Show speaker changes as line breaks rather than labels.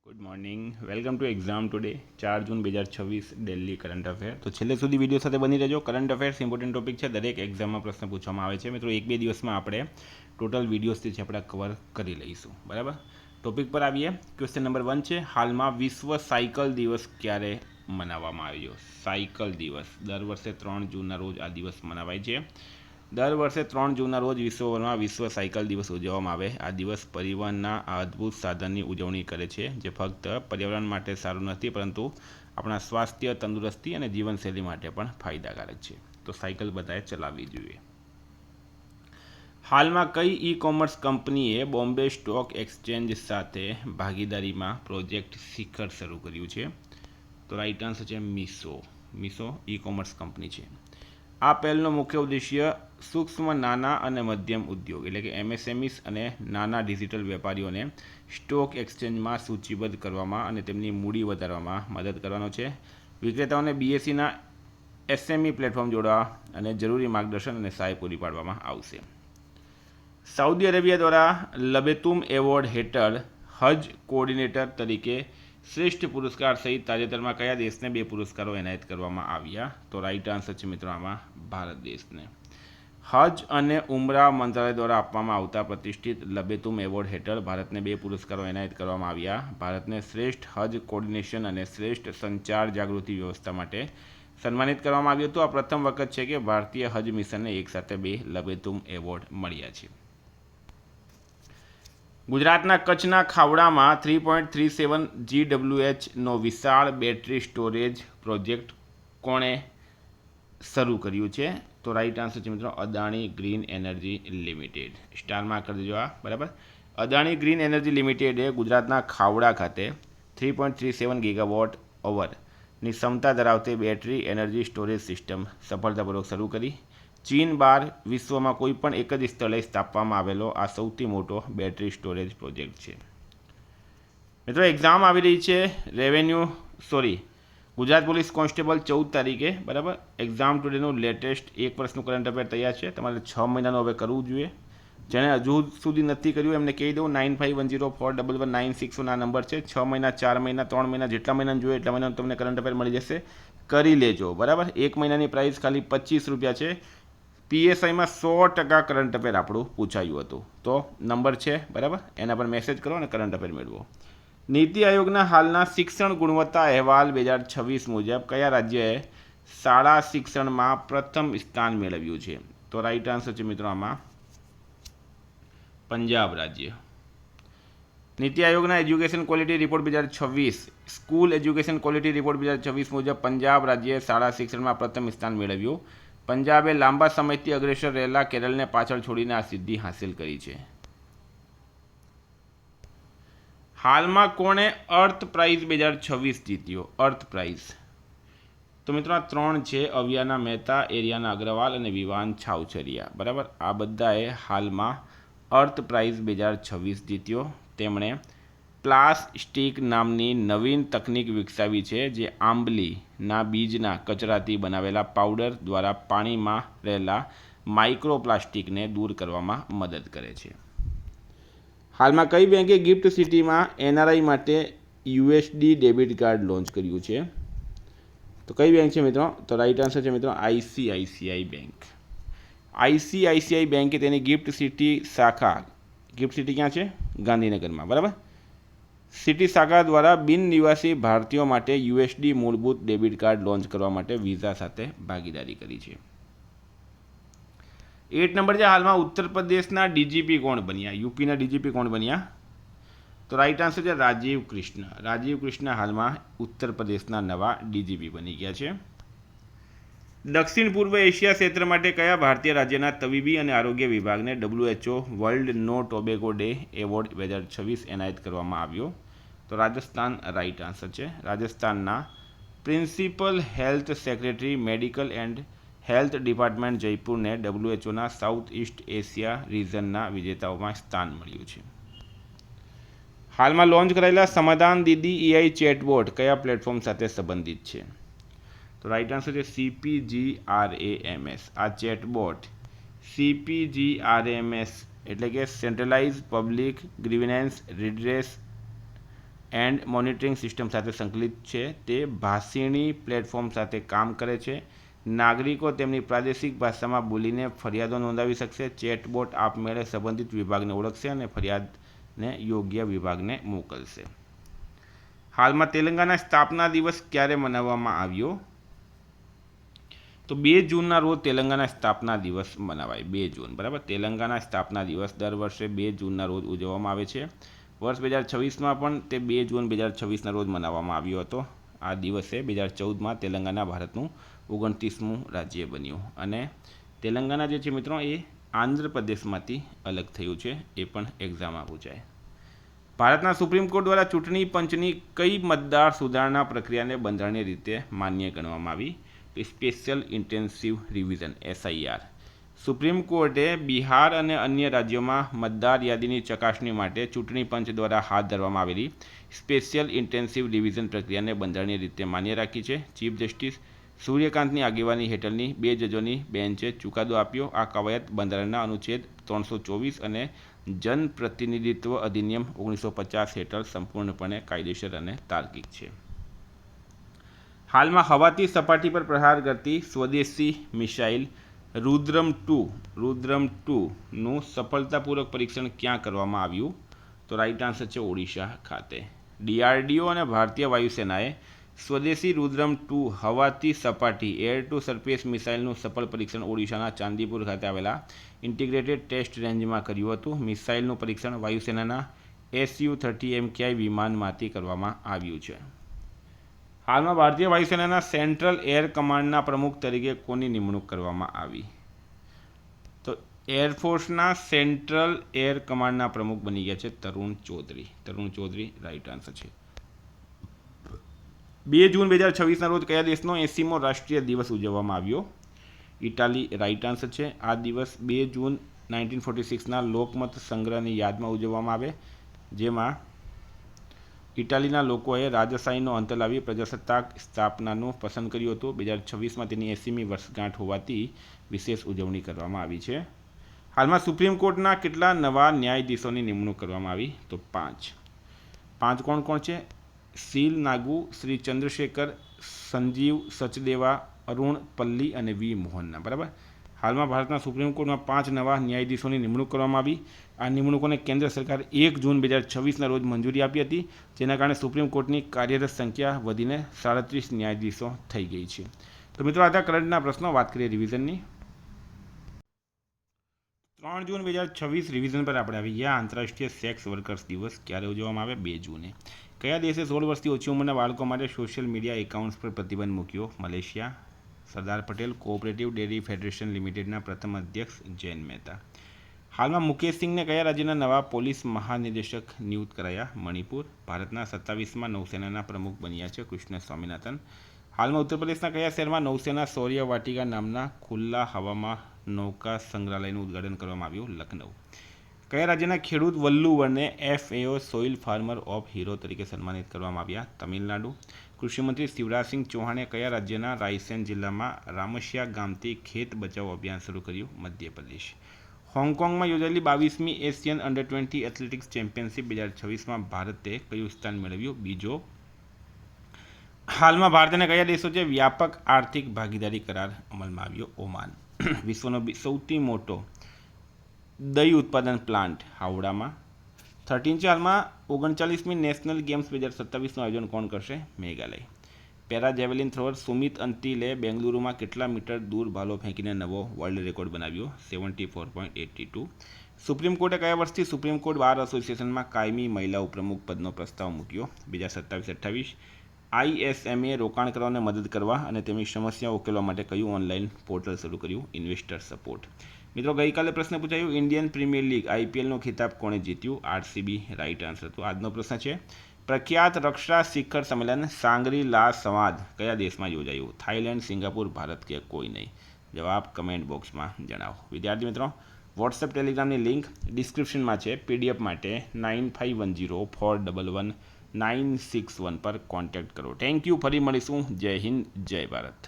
Good morning, welcome to exam today 4 June 2026 Delhi current affair. તો છેલ્લે સુધી વિડીયો સાથે બની રહેજો. કરંટ અફેર્સ ઇમ્પોર્ટન્ટ ટોપિક છે, દરેક એક્ઝામમાં પ્રશ્ન પૂછવામાં આવે છે. મિત્રો, 1-2 દિવસમાં આપણે ટોટલ વિડીયોઝથી છે આપણે કવર કરી લઈશું. બરાબર, ટોપિક પર આવીએ. ક્વેશ્ચન નંબર 1 છે, હાલમાં વિશ્વ સાયકલ દિવસ ક્યારે મનાવવામાં આવ્યો? સાયકલ દિવસ દર વર્ષે 3 જૂનના રોજ આ દિવસ મનાવાય છે. દર વર્ષે 3 જૂનના રોજ વિશ્વભરમાં વિશ્વ સાયકલ દિવસ ઉજવવામાં આવે. આ દિવસ પરિવહનના આ અદ્ભુત સાધનની ઉજવણી કરે છે, જે ફક્ત પર્યાવરણ માટે સારું નથી, પરંતુ આપણા સ્વાસ્થ્ય, તંદુરસ્તી અને જીવનશૈલી માટે પણ ફાયદાકારક છે. તો સાયકલ બધાએ ચલાવવી જોઈએ. હાલમાં કઈ ઈ કોમર્સ કંપનીએ બોમ્બે સ્ટોક એક્સચેન્જ સાથે ભાગીદારીમાં પ્રોજેક્ટ શિખર શરૂ કર્યું છે? તો રાઈટ આન્સર છે Meesho. Meesho e commerce company છે. આ પહેલનો મુખ્ય ઉદ્દેશ્ય સૂક્ષ્મ, નાના અને મધ્યમ ઉદ્યોગ એટલે કે એમએસએમઈસ અને નાના ડિજિટલ વેપારીઓને સ્ટોક એક્સચેન્જમાં સૂચિબદ્ધ કરવામાં અને તેમની મૂડી વધારવામાં મદદ કરવાનો છે. વિક્રેતાઓને બીએસસીના એસએમઈ પ્લેટફોર્મ જોડવા અને જરૂરી માર્ગદર્શન અને સહાય પૂરી પાડવામાં આવશે. સાઉદી અરેબિયા દ્વારા લબેતુમ એવોર્ડ હેઠળ હજ કોઓર્ડિનેટર તરીકે શ્રેષ્ઠ પુરસ્કાર સહિત તાજેતરમાં કયા દેશને 2 પુરસ્કારો એનાયત કરવામાં આવ્યા? તો રાઈટ આન્સર છે મિત્રો આમાં ભારત દેશને. હજ અને ઉમરા મંત્રાલય દ્વારા આપવામાં આવતા પ્રતિષ્ઠિત લબેતુમ એવોર્ડ હેઠળ ભારતને 2 પુરસ્કારો એનાયત કરવામાં આવ્યા. ભારતને શ્રેષ્ઠ હજ કોઓર્ડિનેશન અને શ્રેષ્ઠ સંચાર જાગૃતિ વ્યવસ્થા માટે સન્માનિત કરવામાં આવ્યું હતું. આ પ્રથમ વખત છે કે ભારતીય હજ મિશનને એકસાથે 2 લબેતુમ એવોર્ડ મળ્યા છે. ગુજરાતના કચ્છના ખાવડામાં 3.37 GWHનો વિશાળ બેટરી સ્ટોરેજ પ્રોજેક્ટ કોણે શરૂ કર્યું છે? તો રાઈટ આન્સર છે મિત્રો અદાણી ગ્રીન એનર્જી લિમિટેડ. સ્ટારમાં કરી દેજો આ. બરાબર, અદાણી ગ્રીન એનર્જી લિમિટેડે ગુજરાતના ખાવડા ખાતે 3.37 ગીગાવોટ અવરની ક્ષમતા ધરાવતી બેટરી એનર્જી સ્ટોરેજ સિસ્ટમ સફળતાપૂર્વક શરૂ કરી. ચીન બહાર વિશ્વમાં કોઈ પણ એક જ સ્થળે સ્થાપવામાં આવેલો આ સૌથી મોટો બેટરી સ્ટોરેજ પ્રોજેક્ટ છે. મિત્રો, એક્ઝામ આવી રહી છે ગુજરાત પોલીસ કોન્સ્ટેબલ 14 તારીખે. બરાબર, એક્ઝામ ટુડેનું લેટેસ્ટ 1 વર્ષનું કરંટ અફેર તૈયાર છે. તમારે 6 મહિનાનું હવે કરવું જોઈએ. જેને હજુ સુધી નથી કર્યું એમને કહી દઉં, 9510411961 આ નંબર છે. 6 મહિના, 4 મહિના, 3 મહિના, જેટલા મહિનાનું જોઈએ એટલા મહિનાનું તમને કરંટ અફેર મળી જશે. કરી લેજો. બરાબર, 1 મહિનાની પ્રાઇસ ખાલી 25 રૂપિયા છે. પીએસઆઈમાં 100% કરંટ અફેર આપણું પૂછાયું હતું. તો નંબર છે, બરાબર, એના પર મેસેજ કરો અને કરંટ અફેર મેળવો. નીતિ આયોગના હાલના શિક્ષણ ગુણવત્તા અહેવાલ 2026 મુજબ કયા રાજ્યએ શાળા શિક્ષણમાં પ્રથમ સ્થાન મેળવ્યું છે? તો રાઈટ આન્સર છે મિત્રો આમાં પંજાબ રાજ્ય. નીતિ આયોગના education quality report 2026 school education quality report 2026 મુજબ પંજાબ રાજ્યએ શાળા શિક્ષણમાં પ્રથમ સ્થાન મેળવ્યું. પંજાબે લાંબા સમયથી અગ્રેસર રહેલા કેરળને પાછળ છોડીને આ સિદ્ધિ હાંસિલ કરી છે. હાલમાં કોણે અર્થ પ્રાઇઝ 2026 જીત્યો? અર્થ પ્રાઇઝ તો મિત્રો આ 3 છે, અવિયાના મહેતા, એરિયાના અગ્રવાલ અને વિવાન છાવછરિયા. બરાબર, આ બધાએ હાલમાં અર્થ પ્રાઇઝ 2026 જીત્યો. તેમણે પ્લાસ્ટિક નામની નવીન તકનીક વિકસાવી છે, જે આંબલીના બીજના કચરાથી બનાવેલા પાવડર દ્વારા પાણીમાં રહેલા માઇક્રોપ્લાસ્ટિકને દૂર કરવામાં મદદ કરે છે. હાલમાં કઈ બેંકે ગિફ્ટ સિટીમાં એનઆરઆઈ માટે યુએસડી ડેબિટ કાર્ડ લોન્ચ કર્યું છે? તો કઈ બેંક છે મિત્રો? તો રાઈટ આન્સર છે મિત્રો આઈસીઆઈસીઆઈ બેંક. આઈસીઆઈસીઆઈ બેંકે તેની ગિફ્ટ સિટી શાખા, ગિફ્ટ સિટી ક્યાં છે? ગાંધીનગરમાં. બરાબર, સિટી શાખા દ્વારા બિન નિવાસી ભારતીયો માટે યુએસડી મૂળભૂત ડેબિટ કાર્ડ લોન્ચ કરવા માટે વિઝા સાથે ભાગીદારી કરી છે. 8 નંબર છે, હાલમાં ઉત્તર પ્રદેશના ડીજીપી કોણ બન્યા? યુપીના ડીજીપી કોણ બન્યા? તો રાઈટ આન્સર છે રાજીવ કૃષ્ણ. રાજીવ કૃષ્ણ હાલમાં ઉત્તર પ્રદેશના નવા ડીજીપી બની ગયા છે. દક્ષિણ પૂર્વ એશિયા ક્ષેત્ર માટે કયા ભારતીય રાજ્યના તબીબી અને આરોગ્ય વિભાગને WHO World No Tobacco Day award 2026 એનાયત કરવામાં આવ્યો? તો રાજસ્થાન રાઈટ આન્સર છે. રાજસ્થાનના principal health secretary medical and health department જયપુરને WHOના સાઉથ ઇસ્ટ એશિયા રિજનના વિજેતાઓમાં સ્થાન મળ્યું છે. હાલમાં લોન્ચ કરાયેલા સમાધાન દીદી એઆઈ ચેટબોટ કયા પ્લેટફોર્મ સાથે સંબંધિત છે? તો રાઈટ આન્સર છે CPGRAMS. આ ચેટબોટ CPGRAMS એટલે કે centralised public grievance redress and monitoring system સાથે સંકલિત છે. તે ભાષીણી પ્લેટફોર્મ સાથે કામ કરે છે. નાગરિકો તેમની પ્રાદેશિક ભાષામાં બોલીને ફરિયાદો નોંધાવી શકશે. ચેટબોટ આપમેળે સંબંધિત વિભાગને ઓળખશે અને ફરિયાદને યોગ્ય વિભાગને મોકલશે. હાલમાં તેલંગાના સ્થાપના દિવસ ક્યારે મનાવવામાં આવ્યો? તો 2 જૂનના રોજ તેલંગાના સ્થાપના દિવસ મનાવાય. 2 જૂન, બરાબર. તેલંગાના સ્થાપના દિવસ દર વર્ષે 2 જૂનના રોજ ઉજવવામાં આવે છે. વર્ષ 2026માં પણ તે 2 જૂન 2026ના રોજ મનાવવામાં આવ્યો હતો. આ દિવસે 2014માં તેલંગાના ભારતનું 29મું રાજ્ય બન્યું અને તેલંગાના જે છે મિત્રો એ આંધ્રપ્રદેશમાંથી અલગ થયું છે. એ પણ એક્ઝામમાં પૂછાય. ભારતના સુપ્રીમ કોર્ટ દ્વારા ચૂંટણી પંચની કઈ મતદાર સુધારણા પ્રક્રિયાને બંધારણીય રીતે માન્ય ગણવામાં આવી? તો special intensive revision SIR. Supreme કોર્ટે બિહાર અને અન્ય રાજ્યોમાં મતદાર યાદીની ચકાસણી માટે ચૂંટણી પંચ દ્વારા હાથ ધરવામાં આવેલી સ્પેશિયલ ઇન્ટેન્સિવ રિવિઝન પ્રક્રિયાને બંધારણીય રીતે માન્ય રાખી છે. ચીફ જસ્ટિસ સૂર્યકાંતની આગેવાની હેઠળની 2 જજોની બેન્ચે ચુકાદો આપ્યો. આ કવાયત બંધારણના અનુચ્છેદ 324 અને જનપ્રતિનિધિત્વ અધિનિયમ 1950 હેઠળ સંપૂર્ણપણે કાયદેસર અને તાર્કિક છે. હાલમાં હવાથી સપાટી પર પ્રહાર કરતી સ્વદેશી મિસાઇલ રુદ્રમ-2નું સફળતાપૂર્વક પરીક્ષણ ક્યાં કરવામાં આવ્યું? તો રાઈટ આન્સર છે ઓડિશા ખાતે. DRDO અને ભારતીય વાયુસેનાએ સ્વદેશી રુદ્રમ-2 હવાથી સપાટી એર ટુ સરફેસ મિસાઇલનું સફળ પરીક્ષણ ઓડિશાના ચાંદીપુર ખાતે આવેલા ઇન્ટિગ્રેટેડ ટેસ્ટ રેન્જમાં કર્યું હતું. મિસાઇલનું પરીક્ષણ વાયુસેનાના Su-30 MKI વિમાનમાંથી કરવામાં આવ્યું છે. હાલમાં ભારતીય વાયુસેનાના સેન્ટ્રલ એર કમાન્ડના પ્રમુખ તરીકે કોની નિમણૂક કરવામાં આવી? તો એરફોર્સના સેન્ટ્રલ એર કમાન્ડના પ્રમુખ બની ગયા છે તરુણ ચૌધરી. તરુણ ચૌધરી રાઈટ આન્સર છે. 2 જૂન 2026ના રોજ કયા દેશનો 80મો રાષ્ટ્રીય દિવસ ઉજવવામાં આવ્યો? ઇટાલી રાઈટ આન્સર છે. આ દિવસ 2 જૂન 1946ના લોકમત સંગ્રહની યાદમાં ઉજવવામાં આવે, જેમાં ઇટાલીના લોકોએ રાજાશાહીનો અંત લાવી પ્રજાસત્તાક સ્થાપનાનું પસંદ કર્યું હતું. 2026માં તેની 80મી વર્ષગાંઠ હોવાથી વિશેષ ઉજવણી કરવામાં આવી છે. હાલમાં સુપ્રીમ કોર્ટના કેટલા નવા ન્યાયાધીશોની નિમણૂક કરવામાં આવી? તો 5. 5 કોણ કોણ છે? સીલ નાગુ, શ્રી ચંદ્રશેખર, સંજીવ સચદેવા, અરુણ પલ્લી અને વી મોહનના. બરાબર. હાલમાં ભારતના સુપ્રીમ કોર્ટમાં 5 નવા ન્યાયાધીશોની નિમણૂક કરવામાં આવી. આ નિમણૂકોને કેન્દ્ર સરકારે 1 જૂન 2026ના રોજ મંજૂરી આપી હતી, જેના કારણે સુપ્રીમ કોર્ટની કાર્યરત સંખ્યા વધીને 37 ન્યાયાધીશો થઈ ગઈ છે. તો મિત્રો આ હતા કરંટના પ્રશ્નો. વાત કરીએ રિવિઝનની. 3 જૂન 2026 રિવિઝન પર આપણે આવી ગયા. આંતરરાષ્ટ્રીય સેક્સ વર્કર્સ દિવસ ક્યારે ઉજવવામાં આવે? 2 જૂને. કયા દેશે 16 વર્ષથી ઓછી ઉંમરના બાળકો માટે સોશિયલ મીડિયા એકાઉન્ટ્સ પર પ્રતિબંધ મૂક્યો? Malaysia. Sardar Patel cooperative dairy federation લિમિટેડના પ્રથમ અધ્યક્ષ જૈન મહેતા. હાલમાં મુકેશ સિંઘને કયા રાજ્યના નવા પોલીસ મહાનિદેશક નિયુક્ત કરાયા? મણિપુર. ભારતના 27માં નૌસેનાના પ્રમુખ બન્યા છે કૃષ્ણ સ્વામિનાથન. હાલમાં ઉત્તર પ્રદેશના કયા શહેરમાં નૌસેના શૌર્ય વાટિકા નામના ખુલ્લા હવામાં નૌકા સંગ્રહાલયનું ઉદ્ઘાટન કરવામાં આવ્યું? લખનઉ. કયા રાજ્યના ખેડૂત વલ્લુવરને FAO soil farmer of hero તરીકે સન્માનિત કરવામાં આવ્યા? તમિલનાડુ. કૃષિમંત્રી શિવરાજસિંહ ચૌહાણે કયા રાજ્યના રાયસેન જિલ્લામાં રામસિયા ગામથી ખેત બચાવ અભિયાન શરૂ કર્યું? મધ્યપ્રદેશ. હોંગકોંગમાં યોજાયેલી 22મી એશિયન અંડર-20 એથ્લેટિક્સ ચેમ્પિયનશિપ 2026માં ભારતે કયું સ્થાન મેળવ્યું? બીજો. હાલમાં ભારત અને કયા દેશો છે વ્યાપક આર્થિક ભાગીદારી કરાર અમલમાં આવ્યો? ઓમાન. વિશ્વનો સૌથી મોટો દહીં ઉત્પાદન પ્લાન્ટ હાવડામાં. 13 છે. હાલમાં 39મી નેશનલ ગેમ્સ 2027નું આયોજન કોણ કરશે? Meghalaya. Para javelin thrower Sumit અંતિલે બેંગલુરુમાં કેટલા મીટર દૂર ભાલો ફેંકીને નવો વર્લ્ડ રેકોર્ડ બનાવ્યો? 74.82. સુપ્રીમ કોર્ટે કયા વર્ષથી સુપ્રીમ કોર્ટ બાર એસોસિએશનમાં કાયમી મહિલા ઉપપ્રમુખ પદનો પ્રસ્તાવ મૂક્યો? 2027-28. ISMA રોકાણકારોને મદદ કરવા અને તેમની સમસ્યાઓ ઉકેલવા માટે કયું ઓનલાઈન પોર્ટલ શરૂ કર્યું? Investor support. મિત્રો ગઈકાલે પ્રશ્ન પૂછાયું ઇન્ડિયન પ્રીમિયર લીગ IPLનો ખિતાબ કોણે જીત્યું? RCB right answer. તો આજનો પ્રશ્ન છે પ્રખ્યાત રક્ષા શિખર સંમેલન સાંગરી લા સંવાદ કયા દેશમાં યોજાયું? થાઈલેન્ડ, સિંગાપુર, ભારત કે કોઈ નહીં? જવાબ કમેન્ટ બોક્સમાં જણાવો. વિદ્યાર્થી મિત્રો વોટ્સએપ ટેલિગ્રામની લિંક ડિસ્ક્રિપ્શનમાં છે. PDF માટે 9510411961 પર કોન્ટેક્ટ કરો. Thank you. ફરી મળીશું. જય હિન્દ, જય ભારત.